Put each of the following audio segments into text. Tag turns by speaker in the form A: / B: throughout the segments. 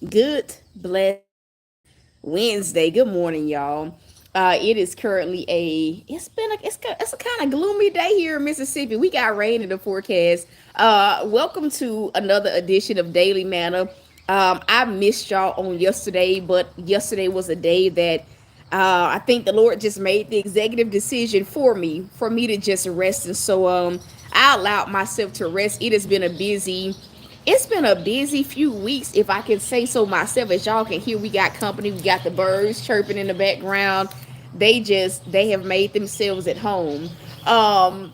A: Good, blessed Wednesday. Good morning, y'all. It is currently it's a kind of gloomy day here in Mississippi. We got rain in the forecast. Welcome to another edition of Daily Manna. I missed y'all on yesterday, but yesterday was a day that I think the Lord just made the executive decision for me to just rest, and so I allowed myself to rest. It's been a busy few weeks, if I can say so myself. As y'all can hear, we got company. We got the birds chirping in the background. They have made themselves at home. Um,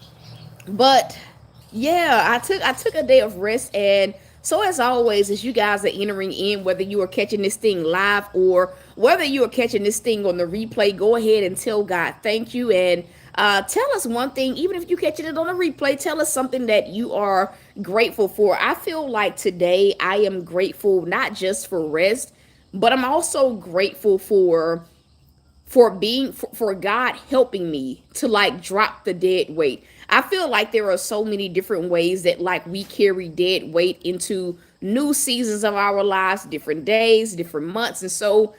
A: but yeah, I took a day of rest, and so as always, as you guys are entering in, whether you are catching this thing live or whether you are catching this thing on the replay, go ahead and tell God thank you, and tell us one thing. Even if you catching it on the replay, tell us something that you are grateful for. I feel like today I am grateful not just for rest, but I'm also grateful for God helping me to like drop the dead weight. I feel like there are so many different ways that like we carry dead weight into new seasons of our lives, different days, different months. And so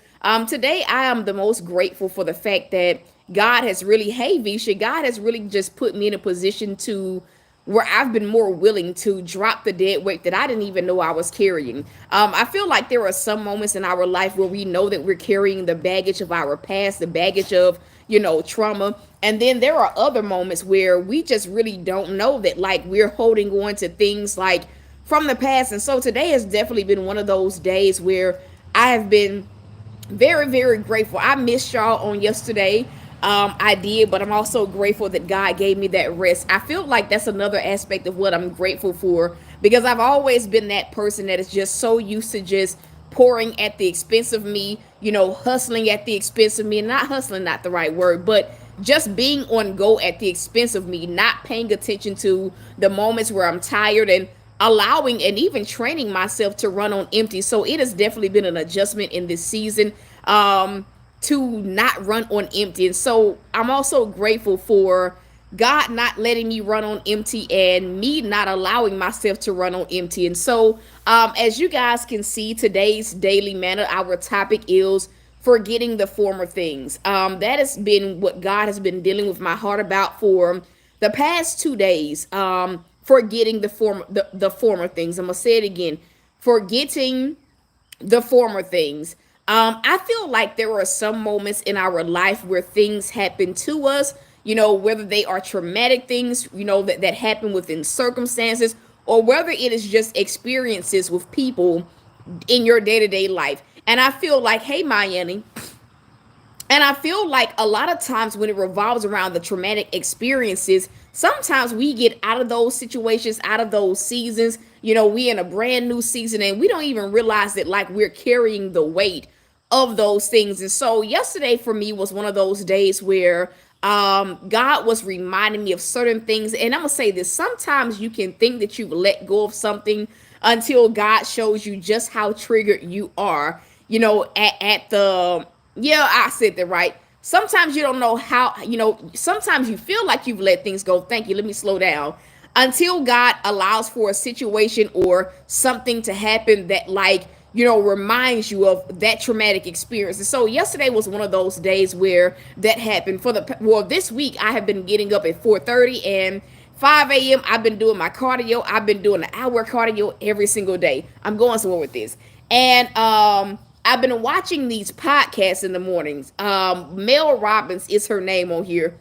A: today I am the most grateful for the fact that God has really, hey Visha, God has really just put me in a position to where I've been more willing to drop the dead weight that I didn't even know I was carrying. I feel like there are some moments in our life where we know that we're carrying the baggage of our past, the baggage of, trauma. And then there are other moments where we just really don't know that, like, we're holding on to things like from the past. And so today has definitely been one of those days where I have been very, very grateful. I missed y'all on yesterday. I did, but I'm also grateful that God gave me that rest. I feel like that's another aspect of what I'm grateful for, because I've always been that person that is just so used to just pouring at the expense of me, hustling at the expense of me, and not hustling, not the right word, but just being on go at the expense of me, not paying attention to the moments where I'm tired, and allowing and even training myself to run on empty. So it has definitely been an adjustment in this season, to not run on empty. And so I'm also grateful for God not letting me run on empty and me not allowing myself to run on empty. And so, as you guys can see, today's daily manna, our topic is forgetting the former things. That has been what God has been dealing with my heart about for the past 2 days. Forgetting the former things. I'm gonna say it again. Forgetting the former things. I feel like there are some moments in our life where things happen to us, whether they are traumatic things, that happen within circumstances, or whether it is just experiences with people in your day to day life. And I feel like, hey, myaniii, and I feel like a lot of times when it revolves around the traumatic experiences, sometimes we get out of those situations, out of those seasons. We in a brand new season and we don't even realize that like we're carrying the weight of those things. And so yesterday for me was one of those days where God was reminding me of certain things. And I'm gonna say this: sometimes you can think that you've let go of something until God shows you just how triggered you are. At the yeah, I said that right. Sometimes you don't know how. Sometimes you feel like you've let things go. Thank you. Let me slow down. Until God allows for a situation or something to happen that, like, reminds you of that traumatic experience. And so yesterday was one of those days where that happened. This week I have been getting up at 4:30 and 5 a.m. I've been doing my cardio. I've been doing an hour cardio every single day. I'm going somewhere with this. And I've been watching these podcasts in the mornings. Mel Robbins is her name on here.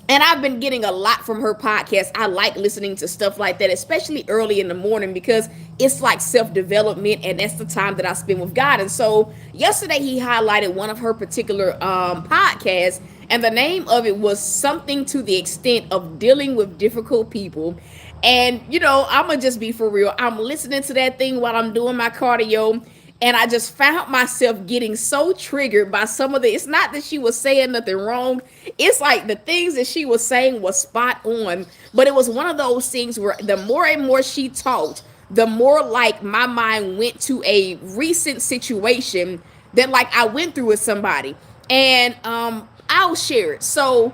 A: And I've been getting a lot from her podcast. I like listening to stuff like that, especially early in the morning, because it's like self-development, and that's the time that I spend with God. And so yesterday he highlighted one of her particular podcasts, and the name of it was something to the extent of dealing with difficult people. And I'm gonna just be for real. I'm listening to that thing while I'm doing my cardio, and I just found myself getting so triggered by some of the. It's not that she was saying nothing wrong. It's like the things that she was saying was spot on. But it was one of those things where the more and more she talked, the more like my mind went to a recent situation that like I went through with somebody. And I'll share it. So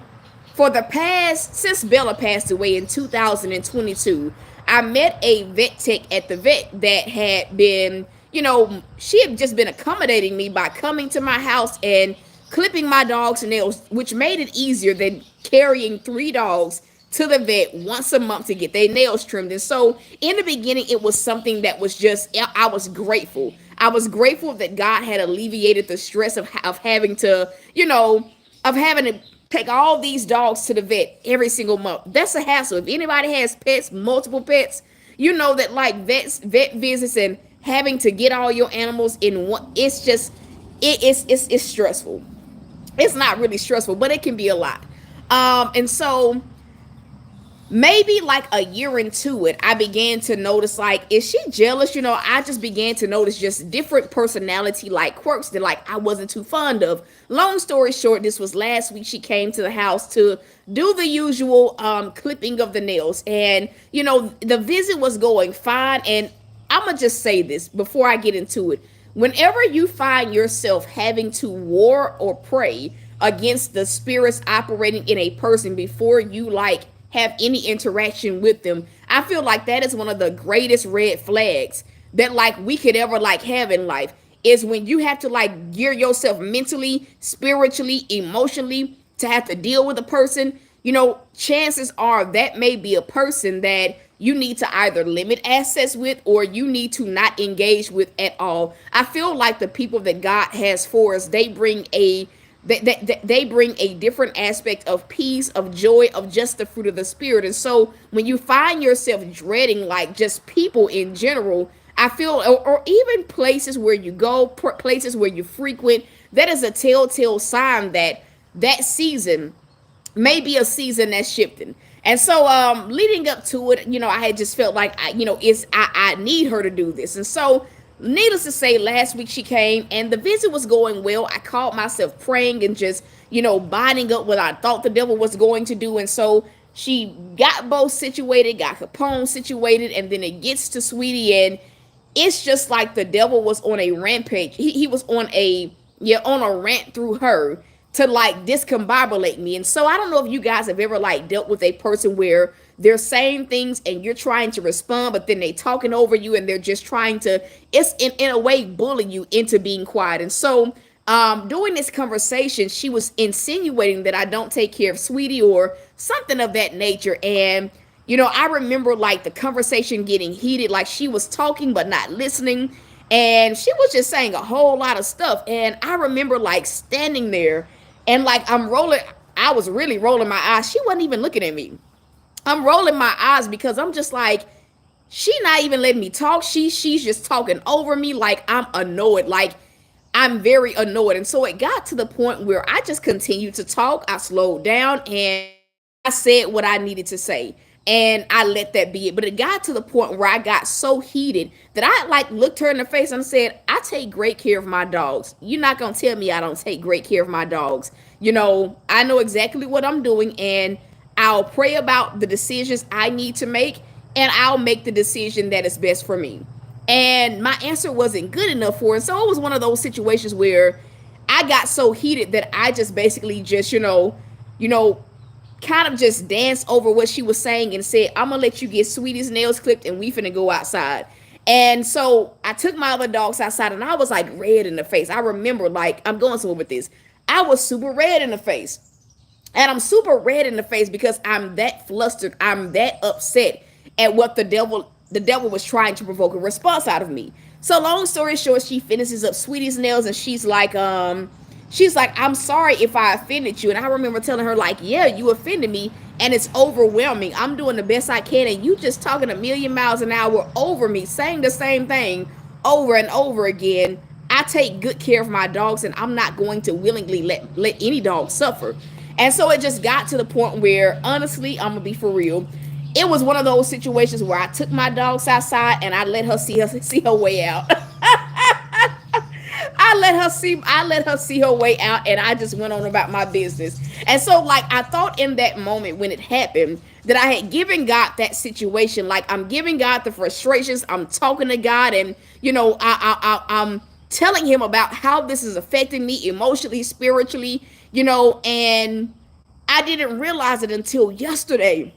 A: for the past, since Bella passed away in 2022, I met a vet tech at the vet that had been, she had just been accommodating me by coming to my house and clipping my dog's nails, which made it easier than carrying three dogs to the vet once a month to get their nails trimmed. And so in the beginning, it was something that was just, I was grateful. I was grateful that God had alleviated the stress of having to, of having to take all these dogs to the vet every single month. That's a hassle. If anybody has pets, multiple pets, you know that like vet visits and having to get all your animals in one, it's just it's stressful. It's not really stressful, but it can be a lot. And so maybe like a year into it, I began to notice, like, is she jealous? I just began to notice just different personality like quirks that like I wasn't too fond of. Long story short, this was last week. She came to the house to do the usual clipping of the nails, and the visit was going fine. And I'm gonna just say this before I get into it. Whenever you find yourself having to war or pray against the spirits operating in a person before you like have any interaction with them, I feel like that is one of the greatest red flags that like we could ever like have in life, is when you have to like gear yourself mentally, spiritually, emotionally to have to deal with a person. Chances are that may be a person that you need to either limit access with or you need to not engage with at all. I feel like the people that God has for us, they bring a different aspect of peace, of joy, of just the fruit of the spirit. And so when you find yourself dreading like just people in general, I feel, or even places where you go, places where you frequent, that is a telltale sign that that season may be a season that's shifting. And so leading up to it, I had just felt like I need her to do this. And so needless to say, last week she came and the visit was going well. I called myself praying and just, binding up what I thought the devil was going to do. And so she got both situated, got Capone situated, and then it gets to Sweetie, and it's just like the devil was on a rampage. He was on a rant through her to like discombobulate me. And so I don't know if you guys have ever like dealt with a person where they're saying things and you're trying to respond, but then they talking over you and they're just trying to, it's in a way bully you into being quiet. And so during this conversation, she was insinuating that I don't take care of Sweetie or something of that nature. And I remember like the conversation getting heated, like she was talking but not listening, and she was just saying a whole lot of stuff. And I remember like standing there and like I was really rolling my eyes. She wasn't even looking at me. I'm rolling my eyes because I'm just like, she not even letting me talk. She's just talking over me. Like I'm annoyed. Like I'm very annoyed. And so it got to the point where I just continued to talk. I slowed down and I said what I needed to say. And I let that be it. But it got to the point where I got so heated that I like looked her in the face and said, I take great care of my dogs. You're not going to tell me I don't take great care of my dogs. I know exactly what I'm doing, and I'll pray about the decisions I need to make, and I'll make the decision that is best for me. And my answer wasn't good enough for her. So it was one of those situations where I got so heated that I just basically just, kind of just danced over what she was saying and said, I'm gonna let you get Sweetie's nails clipped and we finna go outside. And so I took my other dogs outside and I was like red in the face. I remember, like, I'm going somewhere with this. I was super red in the face. And I'm super red in the face because I'm that flustered. I'm that upset at what the devil was trying to provoke a response out of me. So long story short, she finishes up Sweetie's nails and she's like, I'm sorry if I offended you. And I remember telling her, like, yeah, you offended me and it's overwhelming. I'm doing the best I can and you just talking a million miles an hour over me, saying the same thing over and over again. I take good care of my dogs and I'm not going to willingly let any dog suffer. And so it just got to the point where, honestly, I'm gonna be for real, it was one of those situations where I took my dogs outside and I let her see her way out. I let her see her way out, and I just went on about my business. And so like I thought in that moment when it happened that I had given God that situation. Like I'm giving God the frustrations. I'm talking to God, and I'm telling him about how this is affecting me emotionally, spiritually, and I didn't realize it until yesterday.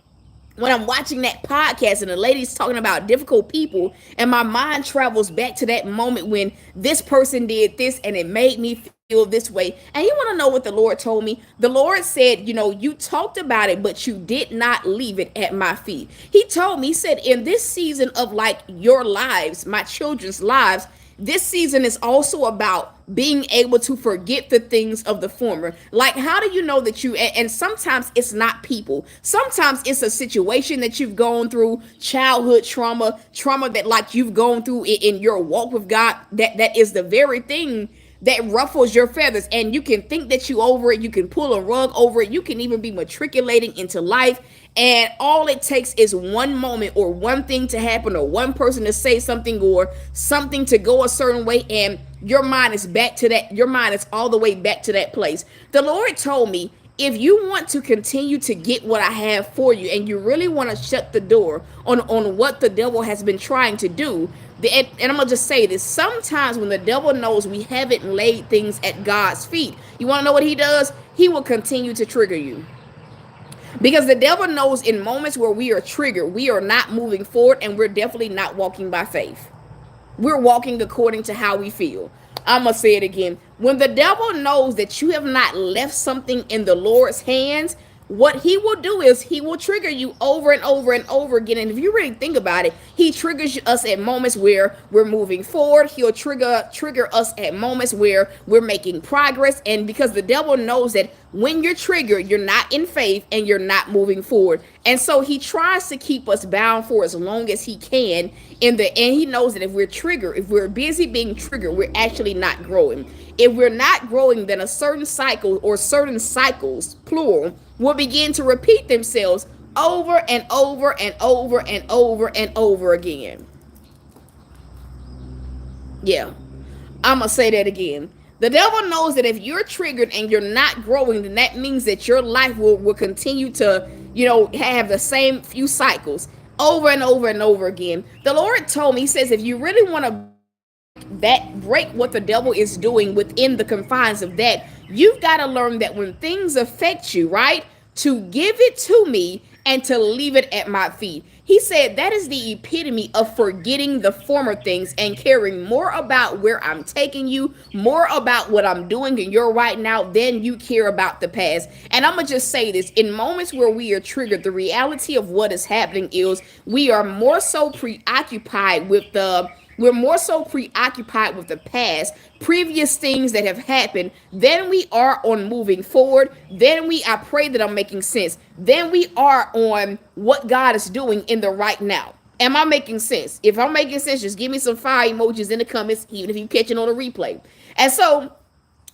A: when I'm watching that podcast and the lady's talking about difficult people, and my mind travels back to that moment when this person did this and it made me feel this way. And you want to know what the Lord told me? The Lord said, you talked about it, but you did not leave it at my feet. He told me, he said, in this season of like your lives, my children's lives, this season is also about being able to forget the things of the former. Like, how do you know that and sometimes it's not people. Sometimes it's a situation that you've gone through, childhood trauma that like you've gone through in your walk with God, that is the very thing that ruffles your feathers, and you can think that you over it, you can pull a rug over it, you can even be matriculating into life, and all it takes is one moment or one thing to happen or one person to say something or something to go a certain way, and your mind is back to that. Your mind is all the way back to that place. The Lord told me, if you want to continue to get what I have for you, and you really want to shut the door on what the devil has been trying to do, and I'm gonna just say this, sometimes when the devil knows we haven't laid things at God's feet, you want to know what he does? He will continue to trigger you. Because the devil knows in moments where we are triggered, we are not moving forward, and we're definitely not walking by faith. We're walking according to how we feel. I'm going to say it again. When the devil knows that you have not left something in the Lord's hands, what he will do is he will trigger you over and over and over again. And if you really think about it, he triggers us at moments where we're moving forward. He'll trigger us at moments where we're making progress. And because the devil knows that when you're triggered, you're not in faith and you're not moving forward. And so he tries to keep us bound for as long as he can. In the end, he knows that if we're triggered, if we're busy being triggered, we're actually not growing. If we're not growing, then a certain cycle or certain cycles, plural, will begin to repeat themselves over and over and over and over and over again. Yeah, I'm going to say that again. The devil knows that if you're triggered and you're not growing, then that means that your life will continue to, have the same few cycles over and over and over again. The Lord told me, he says, if you really want to break what the devil is doing within the confines of that, you've got to learn that when things affect you, right, to give it to me and to leave it at my feet. He said that is the epitome of forgetting the former things and caring more about where I'm taking you, more about what I'm doing in your right now than you care about the past. And I'm going to just say this, in moments where we are triggered, the reality of what is happening is we are more so preoccupied with the past, previous things that have happened, than we are on moving forward. I pray that I'm making sense. Then we are on what God is doing in the right now. Am I making sense? If I'm making sense, just give me some fire emojis in the comments, even if you're catching on a replay. And so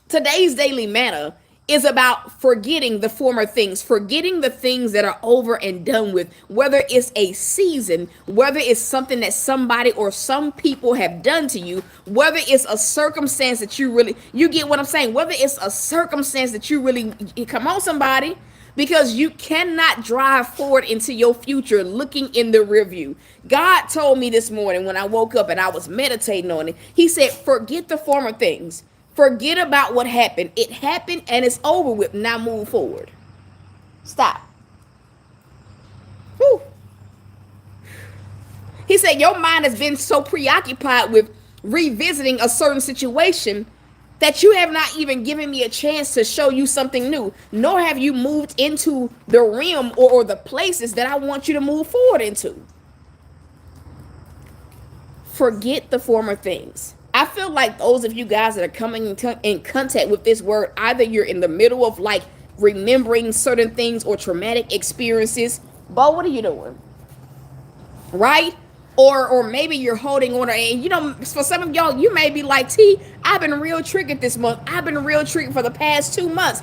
A: today's daily manna is about forgetting the former things, forgetting the things that are over and done with, whether it's a season, whether it's something that somebody or some people have done to you, whether it's a circumstance that you get what I'm saying, whether it's a circumstance that come on somebody, because you cannot drive forward into your future looking in the rear view. God told me this morning when I woke up and I was meditating on it, he said, forget the former things. Forget about what happened. It happened and it's over with. Now move forward. Stop. Whew. He said your mind has been so preoccupied with revisiting a certain situation that you have not even given me a chance to show you something new, nor have you moved into the realm or the places that I want you to move forward into. Forget the former things. I feel like those of you guys that are coming in contact with this word, either you're in the middle of like remembering certain things or traumatic experiences, but what are you doing? Right? Or maybe you're holding on, and for some of y'all, you may be like, T, I've been real triggered this month. I've been real triggered for the past 2 months.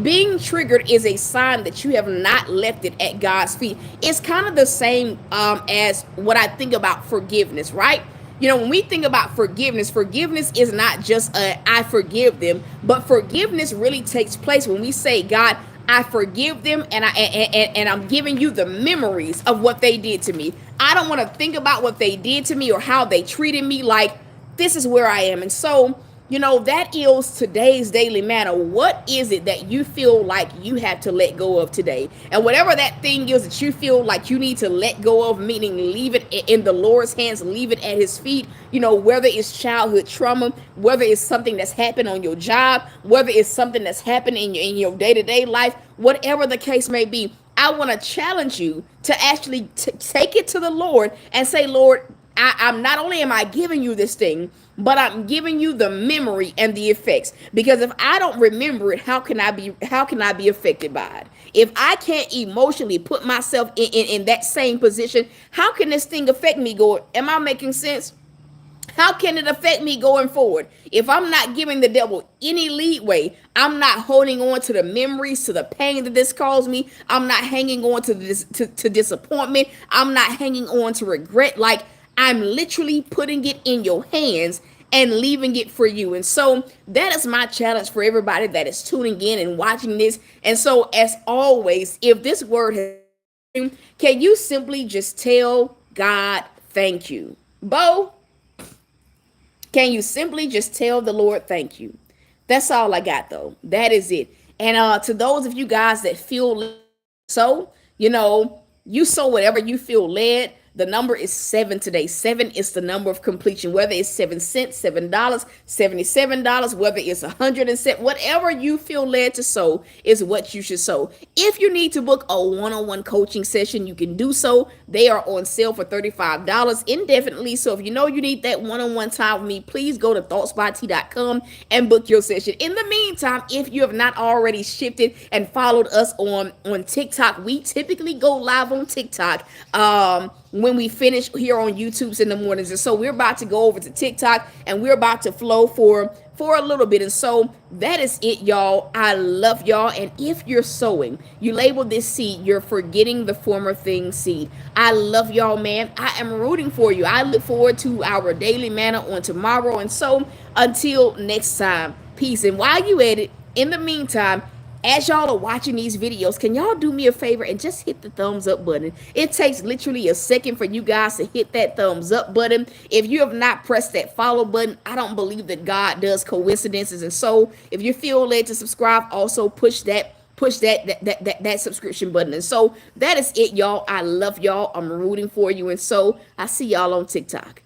A: Being triggered is a sign that you have not left it at God's feet. It's kind of the same as what I think about forgiveness, right? When we think about forgiveness is not just I forgive them, but forgiveness really takes place when we say, God, I forgive them, and I'm giving you the memories of what they did to me. I don't want to think about what they did to me or how they treated me. Like, this is where I am. And so That is today's daily manna. What is it that you feel like you have to let go of today? And whatever that thing is that you feel like you need to let go of, meaning leave it in the Lord's hands, leave it at his feet, whether it's childhood trauma, whether it's something that's happened on your job, whether it's something that's happened in your day-to-day life, whatever the case may be, I want to challenge you to actually take it to the Lord and say, Lord, I'm not only am I giving you this thing, but I'm giving you the memory and the effects. Because if I don't remember it, how can I be affected by it? If I can't emotionally put myself in that same position, how can this thing affect me? Am I making sense? How can it affect me going forward? If I'm not giving the devil any leeway, I'm not holding on to the memories, to the pain that this caused me. I'm not hanging on to this to disappointment. I'm not hanging on to regret. Like, I'm literally putting it in your hands and leaving it for you. And so that is my challenge for everybody that is tuning in and watching this. And so, as always, if this word has, can you simply just tell God thank you? Bo, can you simply just tell the Lord thank you? That's all I got, though. That is it. And to those of you guys that feel so, you sow whatever you feel led. The number is 7 today. 7 is the number of completion. Whether it's 7 cents, $7, $77, whether it's 107, whatever you feel led to sow is what you should sow. If you need to book a one-on-one coaching session, you can do so. They are on sale for $35 indefinitely. So if you know you need that one-on-one time with me, please go to thoughtsbyT.com and book your session. In the meantime, if you have not already shifted and followed us on TikTok, we typically go live on TikTok when we finish here on YouTube's in the mornings. And so we're about to go over to TikTok and we're about to flow for a little bit. And so that is it, y'all. I love y'all. And if you're sowing, you label this seed, you're forgetting the former things seed. I love y'all, man. I am rooting for you. I look forward to our daily manna on tomorrow. And so until next time, peace. And while you at it, in the meantime, as y'all are watching these videos, can y'all do me a favor and just hit the thumbs up button? It takes literally a second for you guys to hit that thumbs up button. If you have not pressed that follow button, I don't believe that God does coincidences. And so if you feel led to subscribe, also push that subscription button. And so that is it, y'all. I love y'all. I'm rooting for you. And so I see y'all on TikTok.